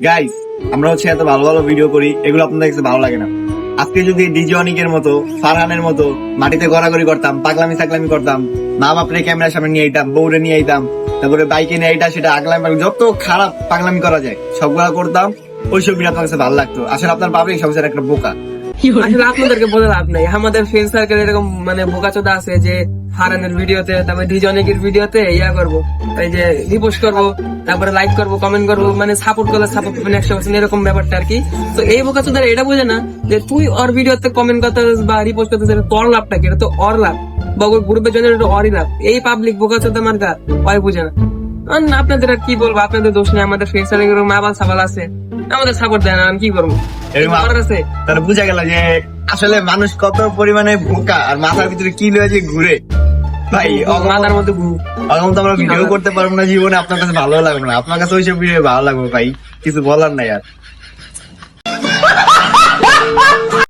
Guys, আমরা হচ্ছে এত ভালো ভালো ভিডিও করি, এগুলো আপনাদের কাছে ভালো লাগে না। আজকে যদি ডিজে অনিকের মতো, ফারহানের মতো মাটিতে গড়াগড়ি করতাম, পাগলামি সাগলামি করতাম, মা বাপরে ক্যামেরার সামনে নিয়ে আইতাম, বউরে নিয়ে আইতাম, তারপরে বাইকে নিয়ে আইটা সেটা আগলামি যত খারাপ পাগলামি করা যায় সবগুলা করতাম, ওইসব ভিডিও আপনার কাছে ভালো লাগতো। আসলে আপনার পাবলিক সবচেয়ে একটা বোকা। আসলে আপনাদেরকে বলে লাভ নাই, আমাদের ফ্রেন্ড সার্কেল এরকম মানে বোকাচোদা আছে যে হারানের ভিডিওতে, তারপরে ডিজনিকের ভিডিওতে ইয়া করবো, এই যে রিপোস্ট করবো, তারপরে লাইক করবো, কমেন্ট করবো, মানে সাপোর্ট করলে সাপোর্ট করবেন 100%, এরকম ব্যাপারটা আর কি। তো এই বোকাচোদারা এটা বোঝে না যে তুই ওর ভিডিওতে কমেন্ট করতে বা রিপোস্ট করতে তোর লাভটা কি, এটা তো ওর লাভ, বা ওর গ্রুপের জন্য এটা ওরই লাভ। এই পাবলিক বোকাচোদা মার্কা ওই বুঝে না। আপনাদের আর কি বলবো, আপনাদের দোষ নেই, আমাদের ফ্রেন্ড সার্কেল মাবাল সাবাল আছে, আমাদের সাপোর্ট দেয় না, আমি কি করবো। এরকম আছে তাহলে বুঝা গেল যে আসলে মানুষ কত পরিমাণে বোকা আর মাথার ভিতরে কি লয়ে যে ঘুরে। ভাই মাথার মধ্যে ঘুম। এখন তো আমরা ভিডিও করতে পারবো না জীবনে, আপনার কাছে ভালো লাগবে না, আপনার কাছে ওইসব ভিডিও ভালো লাগবে ভাই, কিছু বলার নাই আর।